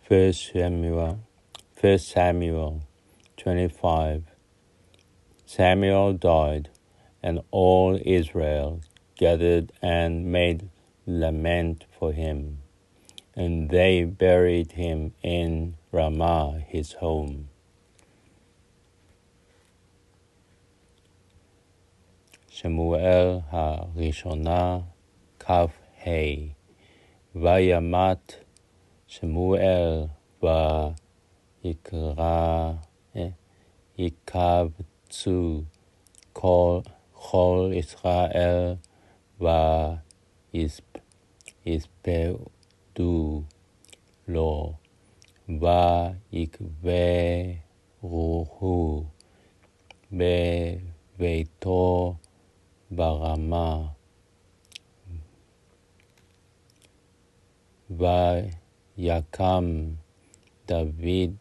First Samuel 25. Samuel died, and all Israel gathered and made lament for him, and they buried him in Ramah, his home. שמואל הראשונה כ"ה. וימת שמואל ויקבצו כל ישראל ויספדו לו ויקברוהו בביתו ברמה. ויקם דוד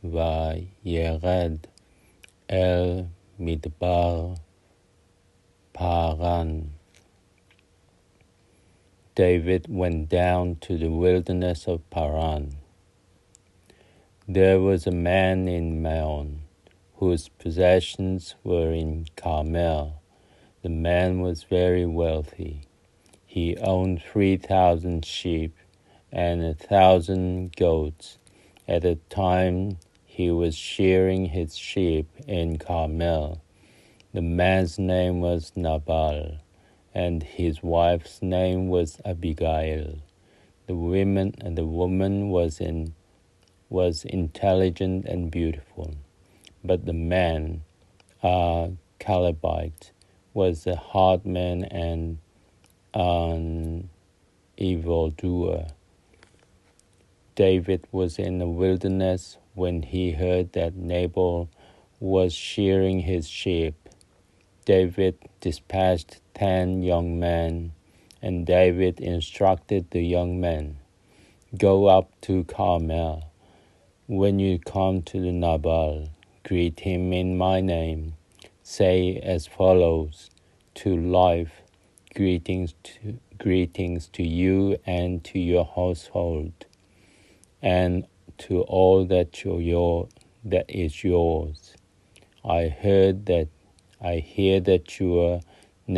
וירד אל מדבר פרן. David went down to the wilderness of Paran. There was a man in Maon, whose possessions were in Carmel. The man was very wealthy. He owned 3,000 sheep and 1,000 goats. At the time he was shearing his sheep in Carmel. The man's name was Nabal, and his wife's name was Abigail. The woman was intelligent and beautiful, but the man, Calebite, was a hard man and an evildoer. David was in the wilderness when he heard that Nabal was shearing his sheep. David dispatched 10 young men, and David instructed the young men, "Go up to Carmel. When you come to the Nabal, greet him in my name. Say as follows: to life, greetings to you and to your household, and to all that is yours. I hear that you are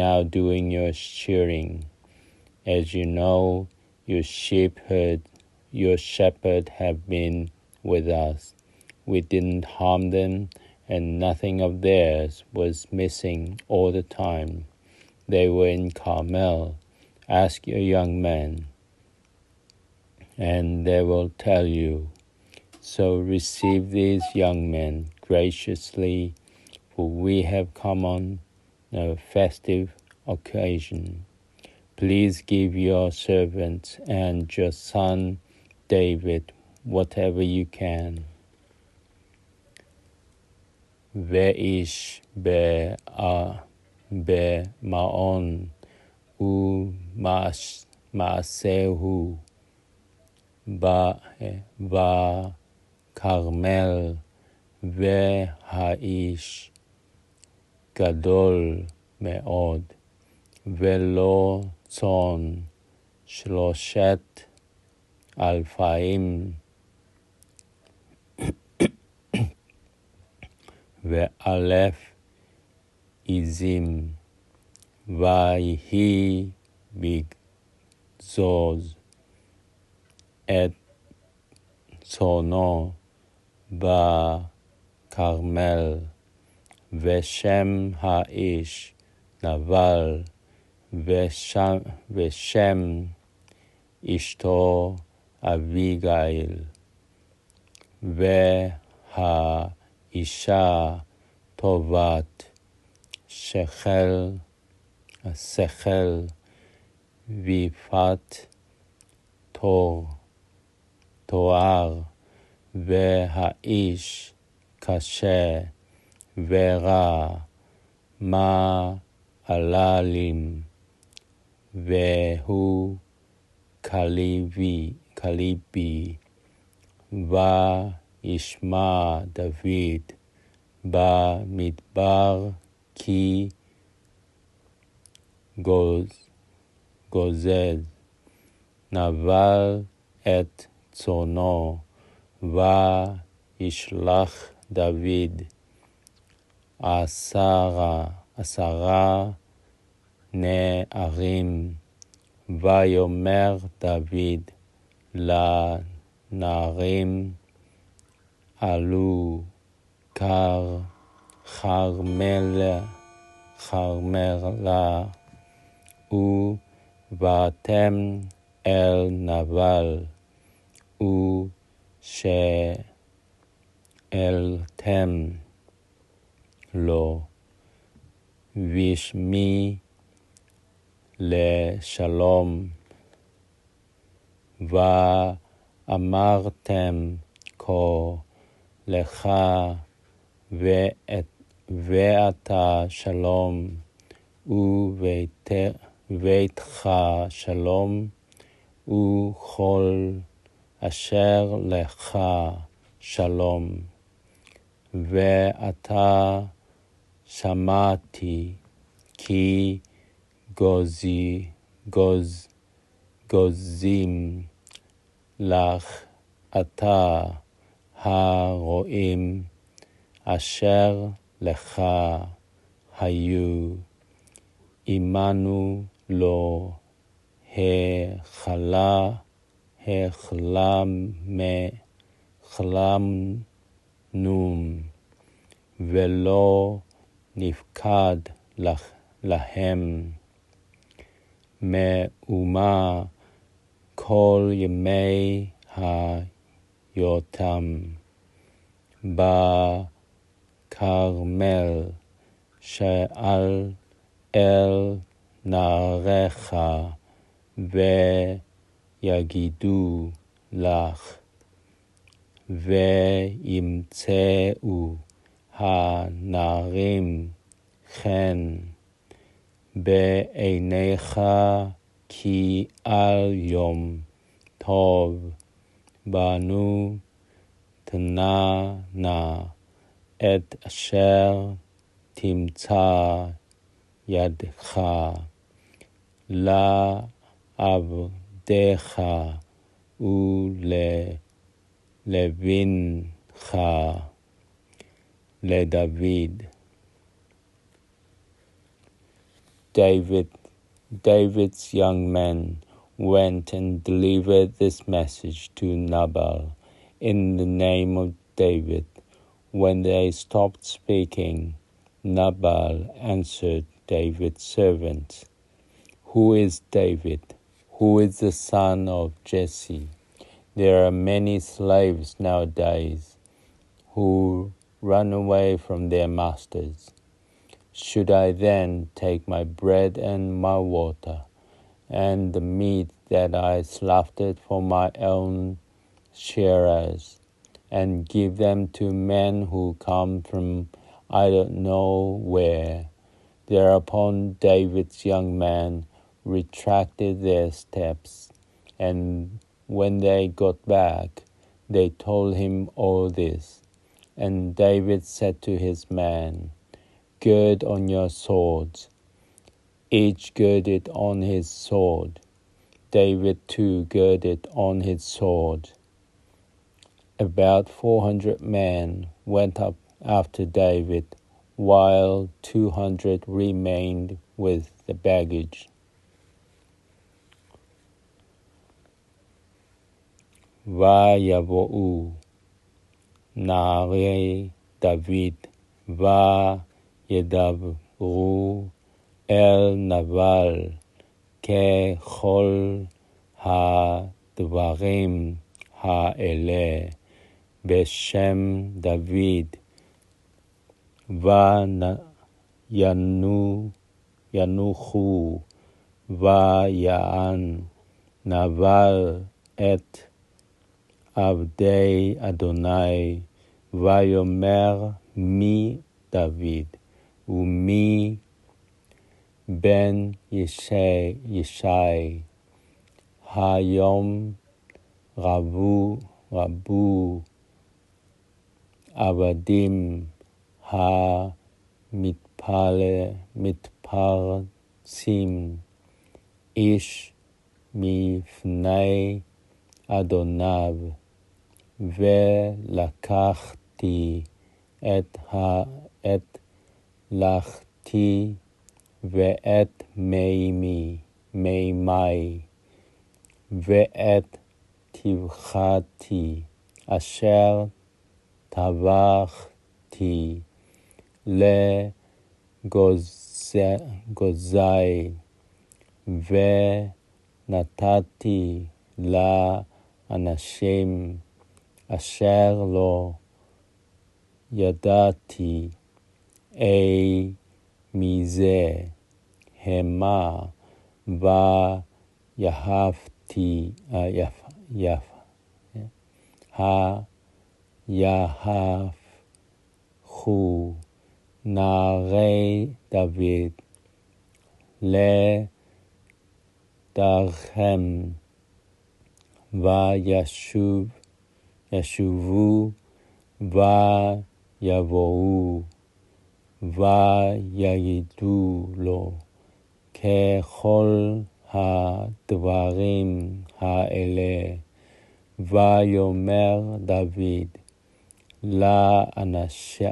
now doing your shearing. As you know, your shepherd have been with us. We didn't harm them, and nothing of theirs was missing all the time. They were in Carmel. Ask your young men, and they will tell you. So receive these young men graciously, for we have come on a festive occasion. Please give your servants and your son David whatever you can." ואיש במעון ומעשהו בכרמל, והאיש גדול מאוד, ולא צאן 3,000 ואלף עזים. ויהי בגזוז את צאנו בכרמל, ושם האיש נבל, ושם אשתו אביגיל. והאישה טובת שכל ויפת תואר, והאיש קשה ורע מעללים, והוא קליבי. וישמע דוד במדבר כי גוזז, נבל את צונו, וישלח דוד 10 נערים, ויאמר דוד לנערים, עלו כרמלה, ובאתם אל נבל, ושאלתם לו בשמי לשלום, ואמרתם כה לך ואתה שלום, וביתך שלום, וכל אשר לך שלום. ועתה שמעתי כי גוזים לך אתה הרועים אשר לך היו עמנו לא החלמנו ולא נפקד להם מאומה כל ימי היותם בכרמל, שאל אל נעריך ויגידו לך, וימצאו הנערים חן בעיניך, כי על יום טוב בנו תנה נא את אשר תמצא ידך לעבדך ולבנך לדוד. David's young men went and delivered this message to Nabal in the name of David. When they stopped speaking, Nabal answered David's servants, "Who is David? Who is the son of Jesse? There are many slaves nowadays who run away from their masters. Should I then take my bread and my water, and the meat that I slaughtered for my own sharers, and give them to men who come from I don't know where?" Thereupon David's young men retracted their steps, and when they got back, they told him all this. And David said to his men, "Gird on your swords." Each girded on his sword. David too girded on his sword. About 400 men went up after David, while 200 remained with the baggage. ויבואו נערי דוד וידברו אל נבל ככל הדברים האלה בשם דוד, וינוחו ויען נבל את עבדי אדוני, ויאמר מי דוד ומי בן ישי, היום רבו עבדים המתפרצים איש מפני אדוניו, ולקחתי את לחתי ואת מימי ואת טבחתי אשר טבחתי לגוזי, ונתתי לאנשים אשר לא ידעתי מזה המה, ויהפכו נערי דוד לדרכם, וישובו ויבואו ויגידו לו ככל הדברים האלה. ויאמר דוד לאנשיו,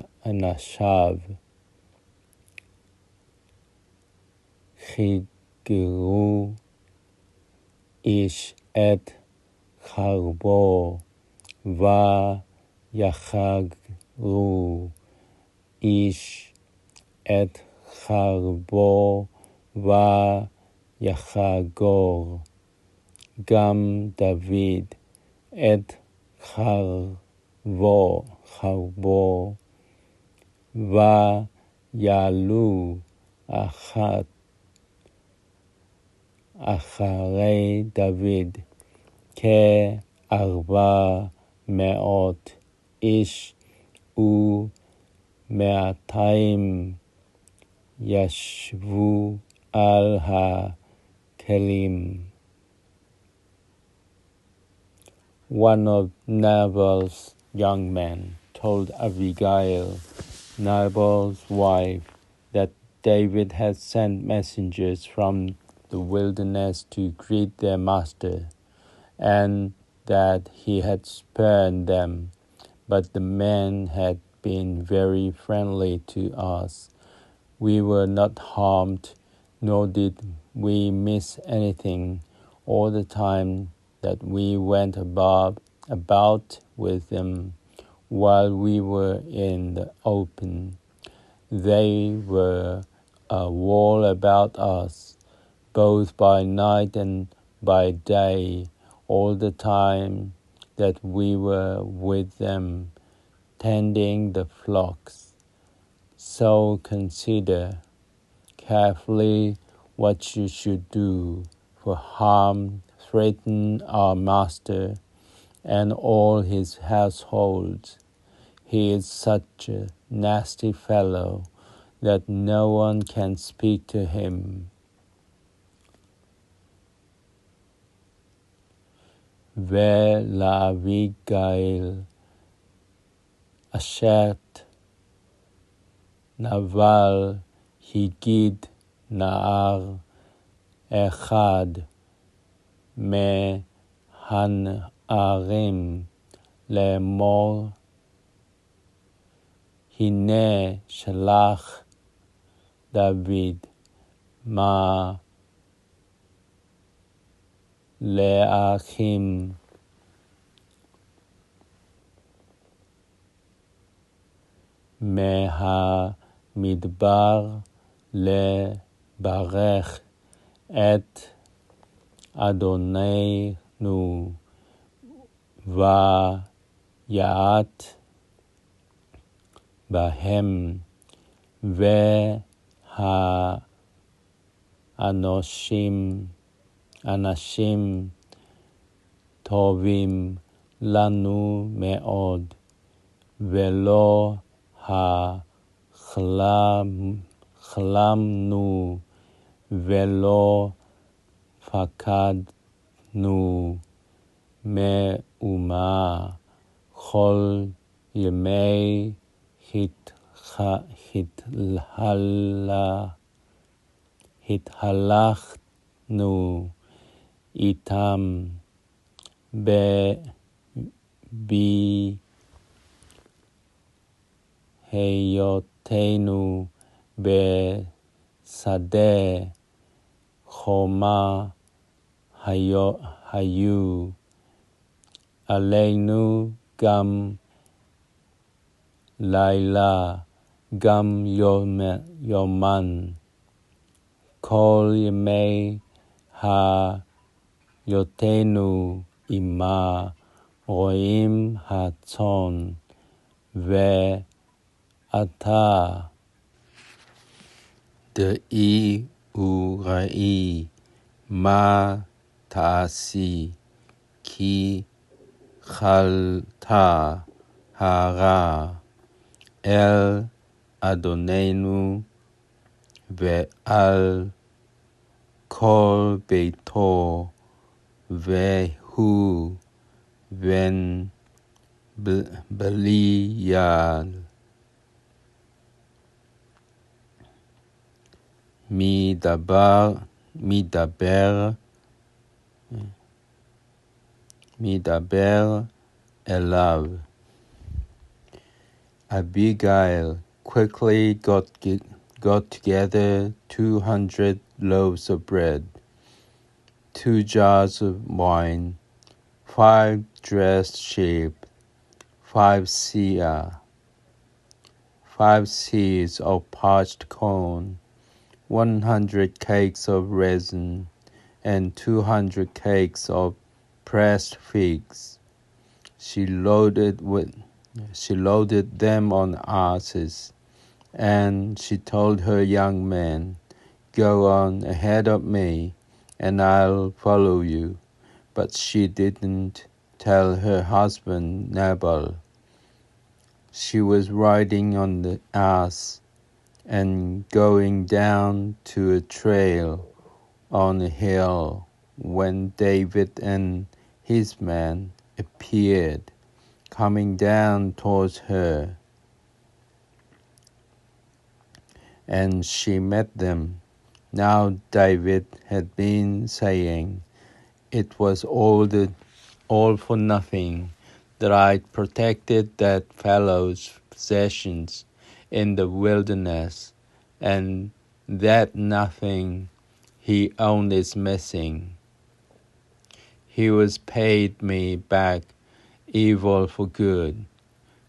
חיגרו איש את חרבו, ויחגרו איש את חרבו, ויחגור גם דוד את חרבו, ויעלו אחרי דוד 400 איש, ו200 ישבו על הכלים. One of Nabal's young men told Abigail, Nabal's wife, that David had sent messengers from the wilderness to greet their master, and that he had spared them. But the men had been very friendly to us. We were not harmed, nor did we miss anything all the time that we went about with them while we were in the open. They were a wall about us, both by night and by day, all the time that we were with them, tending the flocks. So consider carefully what you should do, for harm threatened our master and all his household. He is such a nasty fellow that no one can speak to him. ולאביגיל אשת נבל הגיד נער אחד מהנערים לאמור, הנה שלח דוד לאחים מהמדבר לברך את אדוננו, ויעט בהם, אנשים טובים לנו מאוד, ולא חלמנו ולא פקדנו מאומה כל ימי התהלכנו nu itam בהיותנו בשדה חומה היו עלינו גם לילה גם יומן כל ימי היותנו עמה רואים הצאן ואתה דעי וראי מה תעשי כי חלתה הרע אל אדוננו ועל כל ביתו והוא בן בליעל מדבר אליו. Abigail quickly got together 200 loaves of bread, 2 jars of wine, 5 dressed sheep, 5 seahs of parched corn, 100 cakes of resin, and 200 cakes of pressed figs. She loaded them on asses, and she told her young men, "Go on ahead of me, and I'll follow you." But she didn't tell her husband Nabal. She was riding on the ass and going down to a trail on a hill when David and his men appeared, coming down towards her. And she met them. Now David had been saying, "It was all for nothing that I protected that fellow's possessions in the wilderness, and that nothing he owned is missing. He has paid me back evil for good.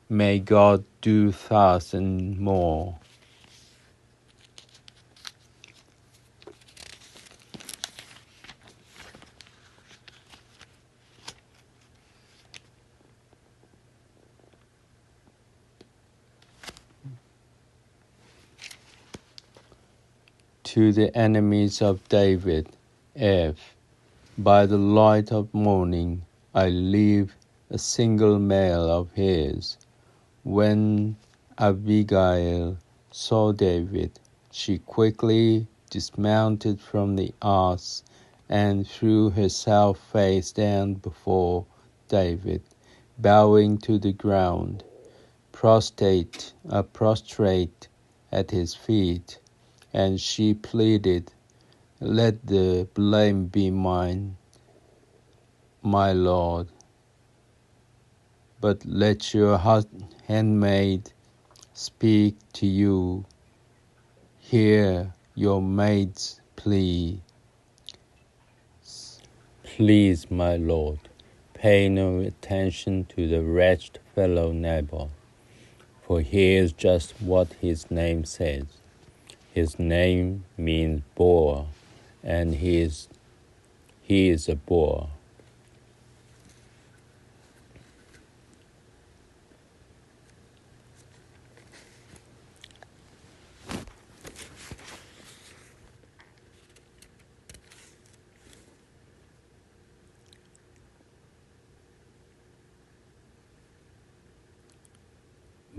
May God do thus and more." To the enemies of David, F. By the light of morning I leave a single male of his. When Abigail saw David, she quickly dismounted from the ass and threw herself face down before David, bowing to the ground, prostrate at his feet. And she pleaded, "Let the blame be mine, my lord, but let your handmaid speak to you. Hear your maid's plea." "Please, my lord, pay no attention to the wretched fellow Nabal, for he is just what his name says. His name means boar, and he is a boar."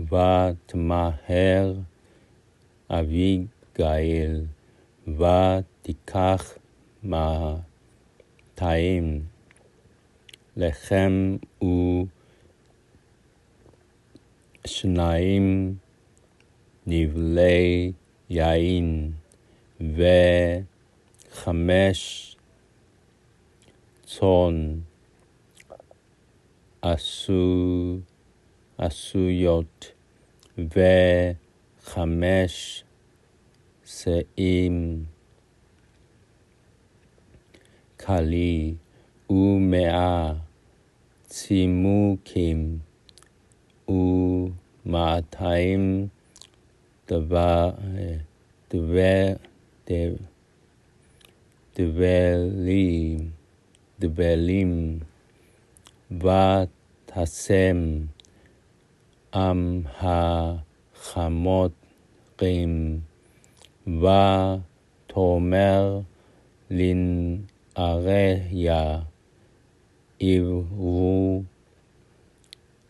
ותמהר אביגיל ותיקח 200 לחם ושניים נבלי יין, 5 צאן עשויות ו5 שאים כלי ו100 צימוקים ו200 דבלים ותשם החמורים ותאמר לנעריה עברו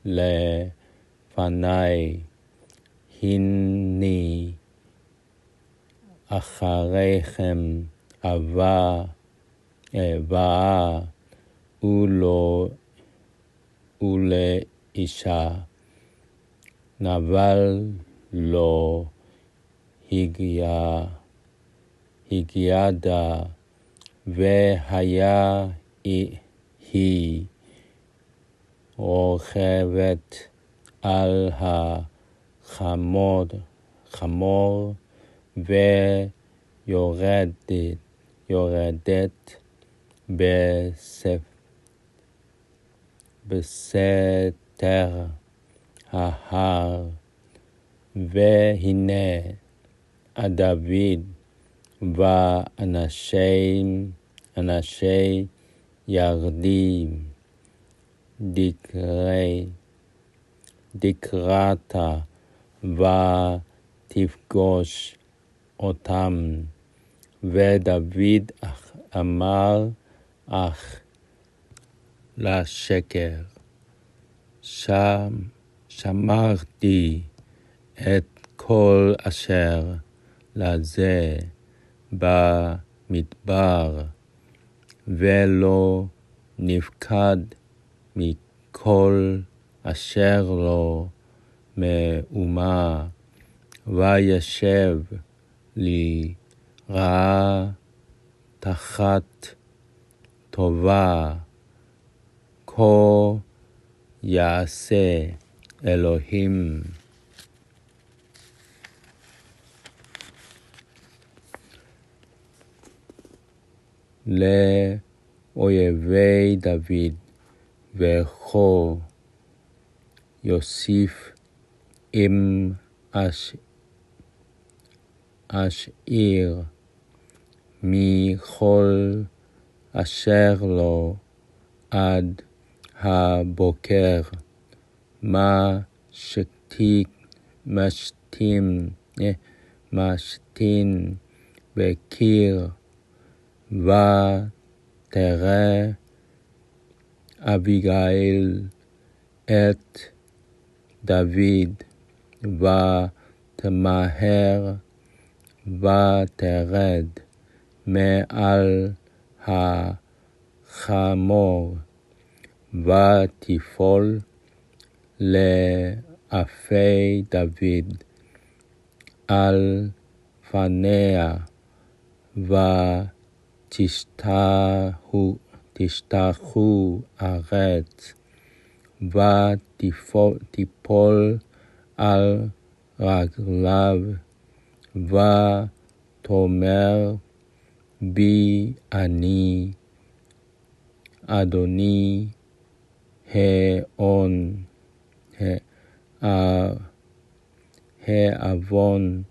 לפני הנני אחריכם באה ולאישה נבל לא הגידה והיה היא רוכבת על החמור ויורדת בסתר ההר. והנה דוד ואנשי ירדים דקרת ותפגוש אותם. ודוד אמר אך לשקר שמרתי את כל אשר לזה במדבר ולא נפקד מכל אשר לו מאומה וישב לי רעה תחת טובה כה יעשה אלוהים. לאויבי דוד וכה יוסיף אם אשאיר מכל אשר לו עד הבוקר משתין בקיר. ותראה אביגיל את דוד ותמהר ותרד מעל החמור ותפול לאפי דוד על פניה ותשתחו ארץ ותיפול על רגליו ותאמר בי אני אדוני העוון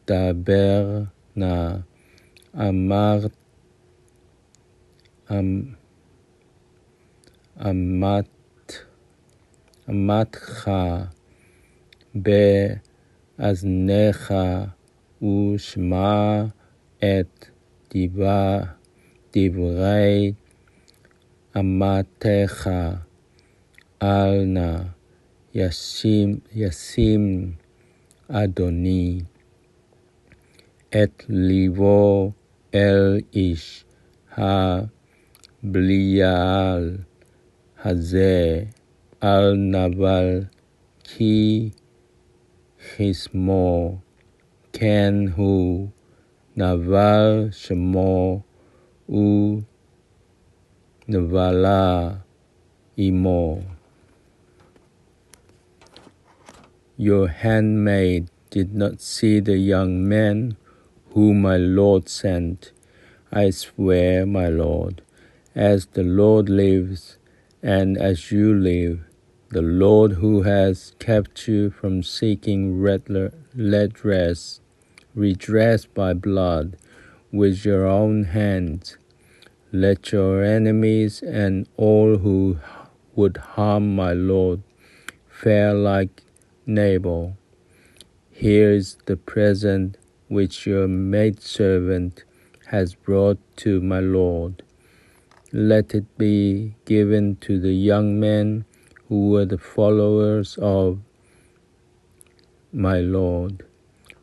ותדברנה אמתך באזניך ושמע את דברי אמתך אל נא ישים אדוני את ליבו אל איש הבליעל הזה אל נבל כי חסמו כן הוא, נבל שמו ונבלה עמו. Your handmaid did not see the young man whom my Lord sent. I swear, my Lord, as the Lord lives, and as you live, the Lord who has kept you from seeking redress by blood with your own hands, let your enemies and all who would harm my Lord fare like Nabal. Here is the present which your maidservant has brought to my Lord. Let it be given to the young men who were the followers of my Lord.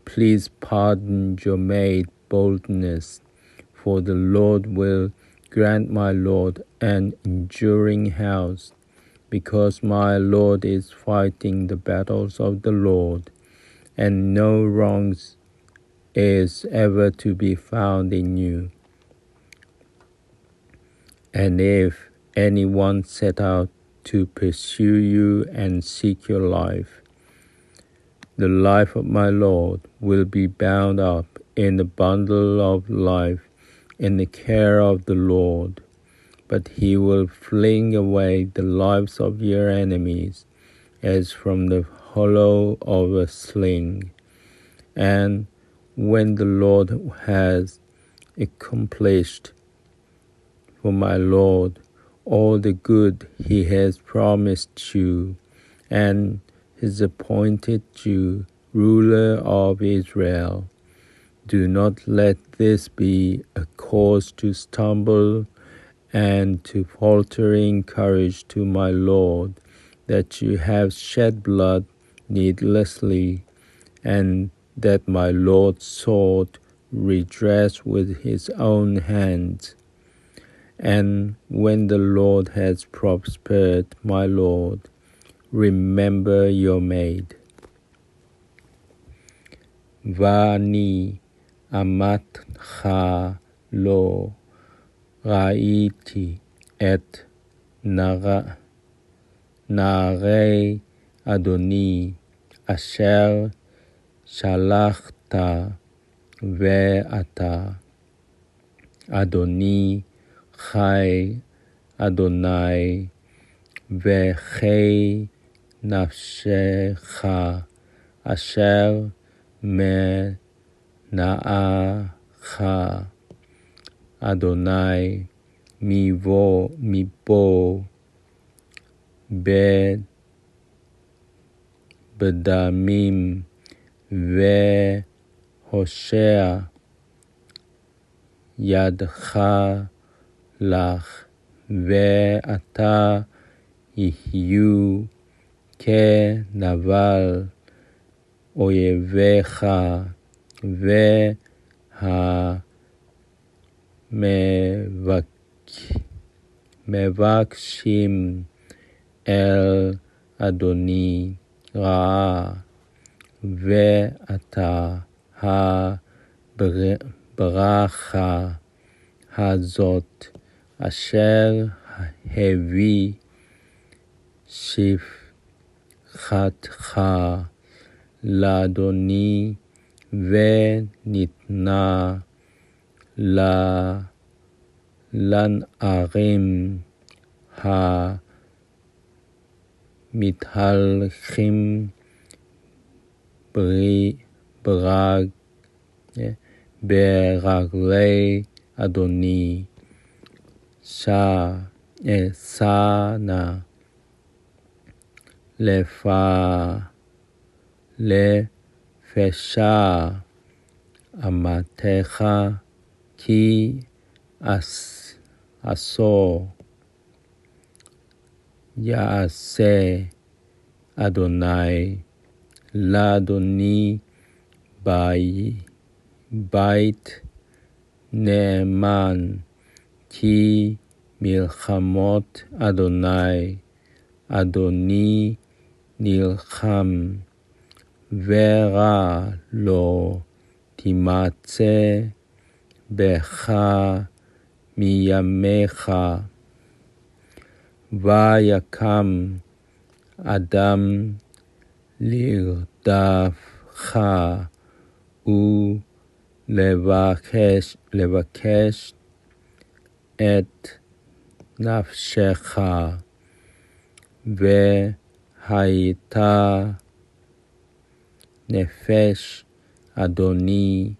Please pardon your maid boldness, for the Lord will grant my Lord an enduring house, because my Lord is fighting the battles of the Lord, and no wrongs is ever to be found in you. And if anyone set out to pursue you and seek your life, the life of my Lord will be bound up in the bundle of life in the care of the Lord, but he will fling away the lives of your enemies as from the hollow of a sling. And when the Lord has accomplished for my Lord all the good he has promised you, and has appointed you ruler of Israel, do not let this be a cause to stumble and to faltering courage to my Lord, that you have shed blood needlessly, and that my Lord sought redress with his own hands. And when the Lord has prospered my Lord, remember your maid. ואני אמתך לא ראיתי את נערי אדוני אשר שלחת ואתה אדוני חי אדוני וחי נפשך אשר מנעך אדוני מבוא בדמים והושע ידך לך ואתה יהיו כנבל אויביך והמבקשים אל אדוני רעה, ואתה הברכה הזאת אשר הביא שפחתך לאדוני וניתנה לנערים המתהלכים ברגלי אדוני שנה לפשע אמתך כי עשור יעשה אדוני לאדוני בית נאמן, כי מלחמות אדוני נלחם ורע לו תימצא בך מימיך, ויקם אדם לרדפך ולבקש את נפשך, והייתה נפש אדוני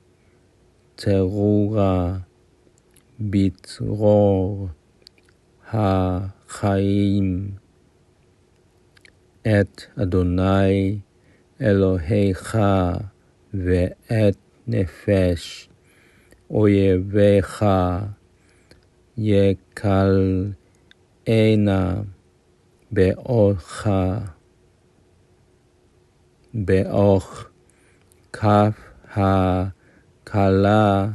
צרורה בצרור החיים את אדוני אלוהיך ואת נפש אויביך יקלענה באוך כף הכלה,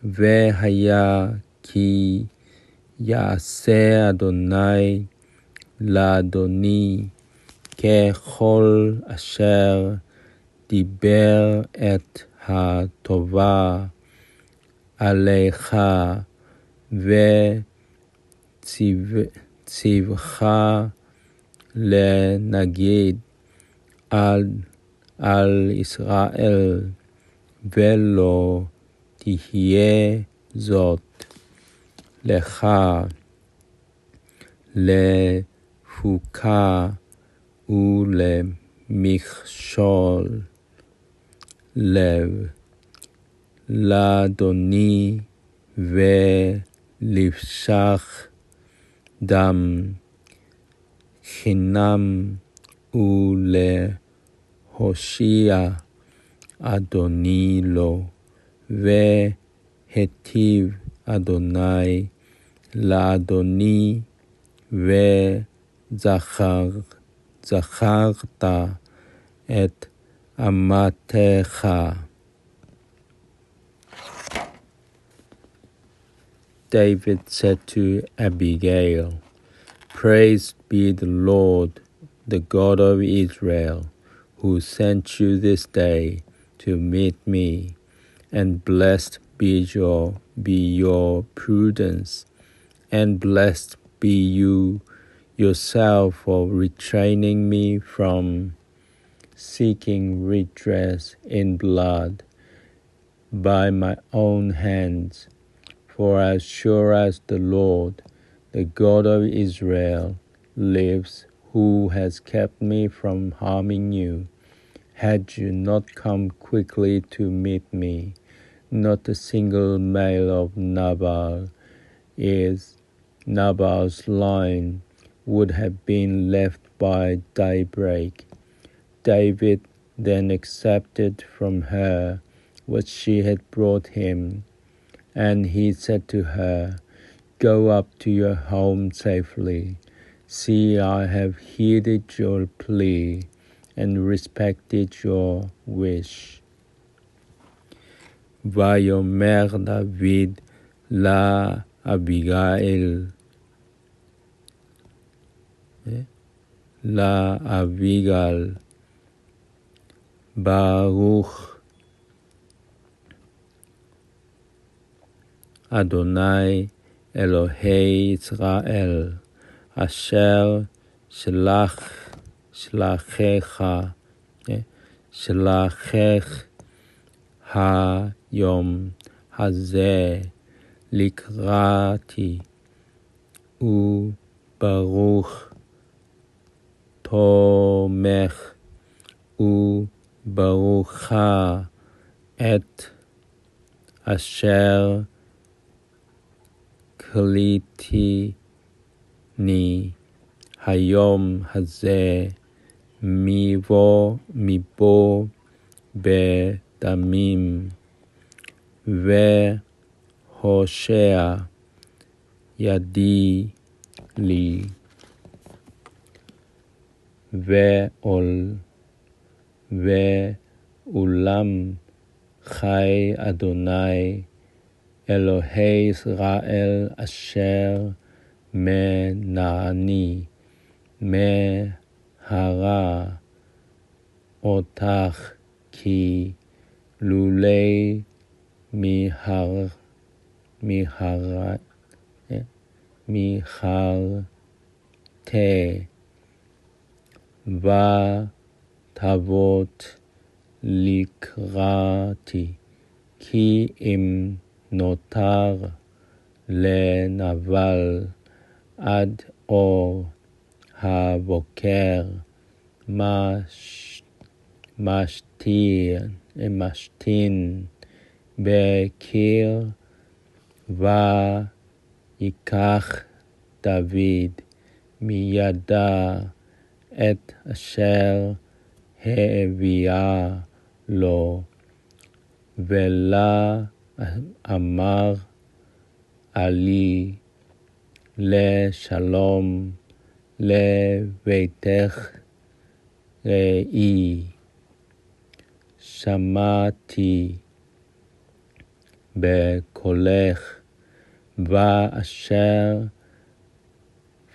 והיה כי יעשה אדוני לאדוני ככל אשר דיבר את הטובה עליך, וציווך לנגיד על ישראל, ולא תהיה זאת לך לפוקה ולמכשול לב לאדוני, ולפשח דם חינם ולהושיע אדוני לו, והטיב אדוני לאדוני, וזכרת את אמתך. David said to Abigail, "Praised be the Lord, the God of Israel, who sent you this day to meet me, and blessed be your prudence, and blessed be you yourself for restraining me from seeking redress in blood by my own hands. For as sure as the Lord, the God of Israel, lives, who has kept me from harming you, had you not come quickly to meet me, not a single male of Nabal's line would have been left by daybreak." David then accepted from her what she had brought him, and he said to her, "Go up to your home safely. See, I have heeded your plea and respected your wish." ויאמר דוד לאביגל, ברוך אדוני אלוהי ישראל, אשר שלחך היום הזה לקראתי, וברוך תומך וברוכה את אשר כליתני היום הזה מבוא בדמים, והושע ידי לי, ואולם חי אדוני אלוהי ישראל, אשר מנעני מהרע אותך, כי לולי מחרתה ותבות לקראתי, כי אם נותר לנבל עד אור הבוקר משתין בקיר, ויקח דוד מידה את אשר הביאה לו, ולה אמר עלי לשלום לביתך ראי, שמעתי בקולך ואשר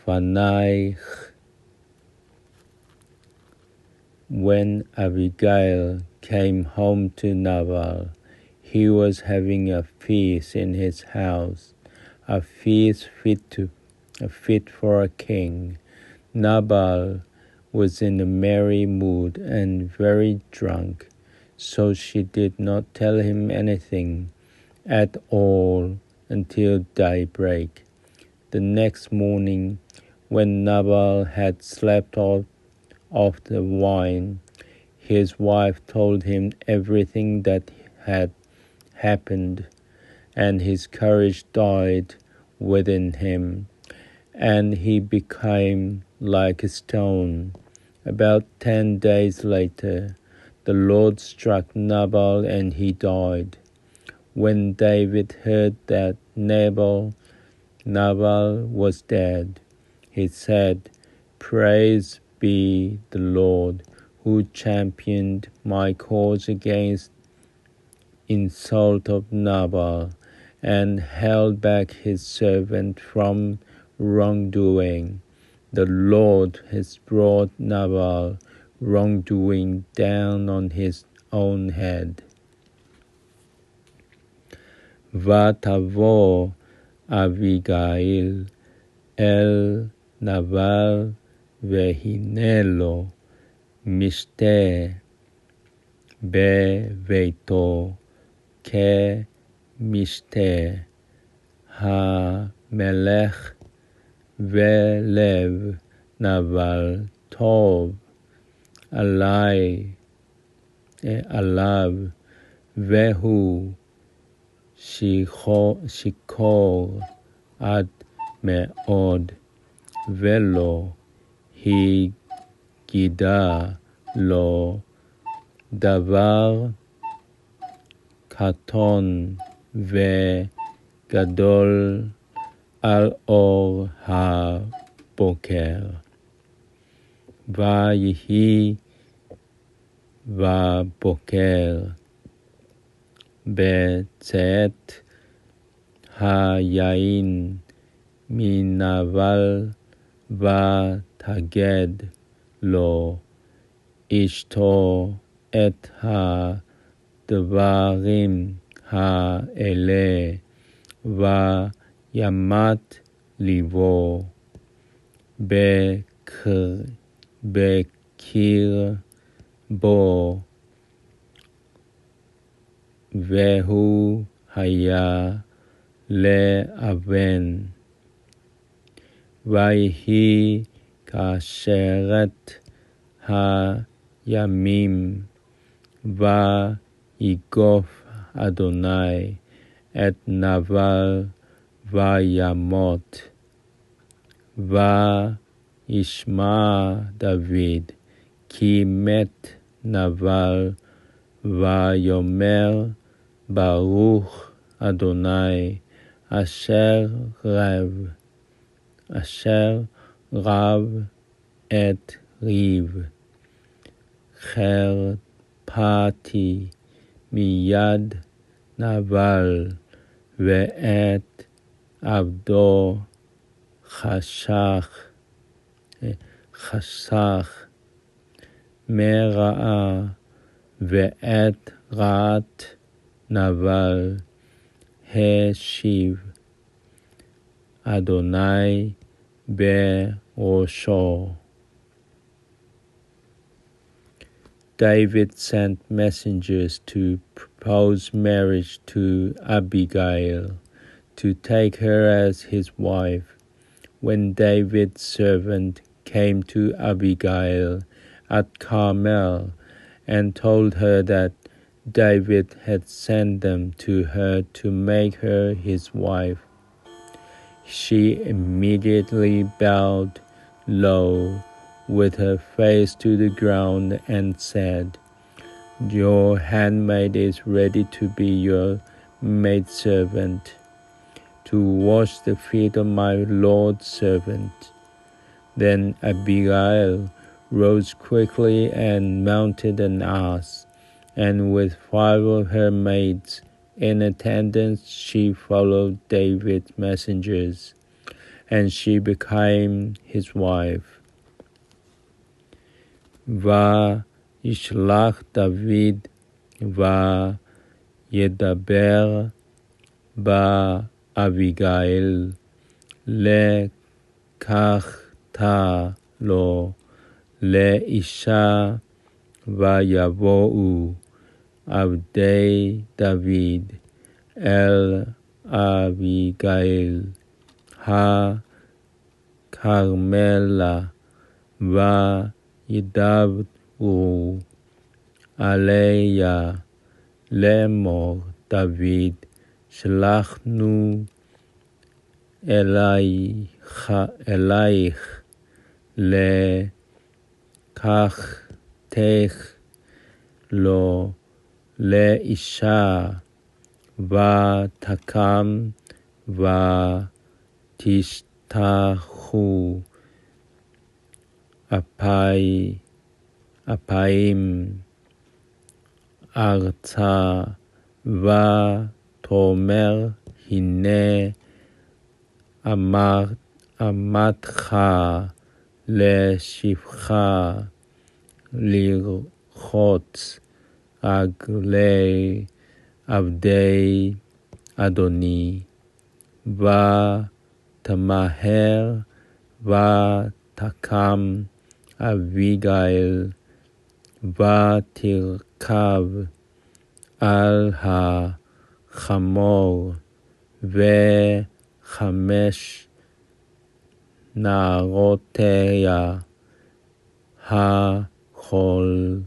פנייך. When Abigail came home to Nabal, he was having a feast in his house, a feast fit for a king. Nabal was in a merry mood and very drunk, so she did not tell him anything at all until daybreak. The next morning, when Nabal had slept off the wine, his wife told him everything that had happened, and his courage died within him, and he became like a stone. About 10 days later, the Lord struck Nabal and he died. When David heard that Nabal was dead, he said, "Praise be the Lord, who championed my cause against insult of Nabal, and held back his servant from wrongdoing. The Lord has brought Nabal wrongdoing down on his own head." ותבוא אביגיל אל נבל, והנה לו משתה בביתו כמשתה המלך, ולב נבל טוב עליו, והוא שיכור עד מאוד, ולא הגידה לו דבר קטון וגדול על אור הבוקר. ויהי בבוקר בצאת היין מנבל, ותגד לו אשתו את הדברים האלה, וימת ליבו בקיר בו, והוא היה לאבן. ויהי כאשרת הימים, ויגוף אדוני את נבל וימות. וישמע דוד כי מת נבל, ויאמר ברוך אדוני אשר רב את ריב. חרפתי מיד נבל, ואת עבדו חסך מרעה, ואת רעת נבל השיב אדוני בראשו. David sent messengers to propose marriage to Abigail, to take her as his wife. When David's servant came to Abigail at Carmel and told her that David had sent them to her to make her his wife, she immediately bowed low with her face to the ground and said, "Your handmaid is ready to be your maidservant, to wash the feet of my Lord's servant." Then Abigail rose quickly and mounted an ass, and with 5 of her maids in attendance she followed David's messengers, and she became his wife. וישלח דוד וידבר באביגיל לקחתה לו לאישה, ויבואו עבדי דוד אל אביגיל הכרמלה, וידברו עליה לאמור, דוד שלחנו אלייך לקחתך לו לאישה, ותקם ותשתחו אפיים ארצה, ותאמר, הנה אמתך לשפחה לרחוץ רגלי עבדי אדוני, ותמהר ותקם אביגיל ותרכב על החמור, 5 נערותיה החולכות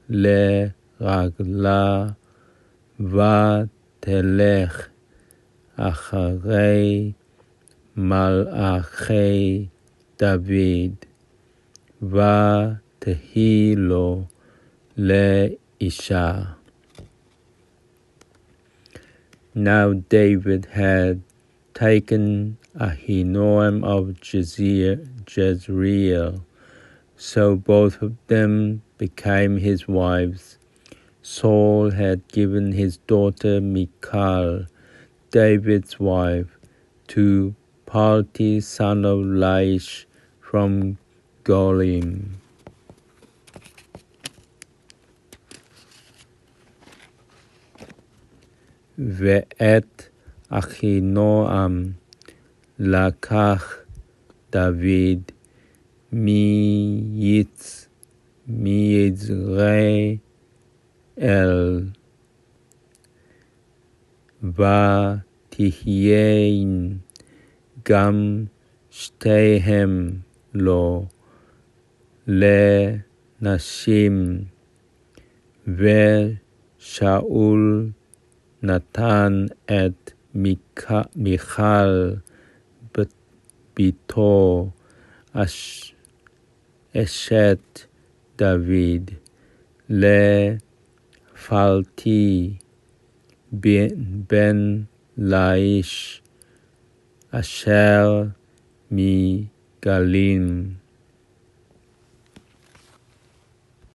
לרגלה, ותלך אחרי מלאכי דוד, ותהי לו לאישה. Now David had taken Ahinoam of Jezreel, so both of them became his wives. Saul had given his daughter Michal, David's wife, to Palti son of Laish from Golim. ואת אחינועם לקח דוד מיזרעאל, ותהיין גם שתיהם לו לנשים, ושאול נתן את מיכל בתו אשת דוד לפלטי בן לאיש אשר מגלים.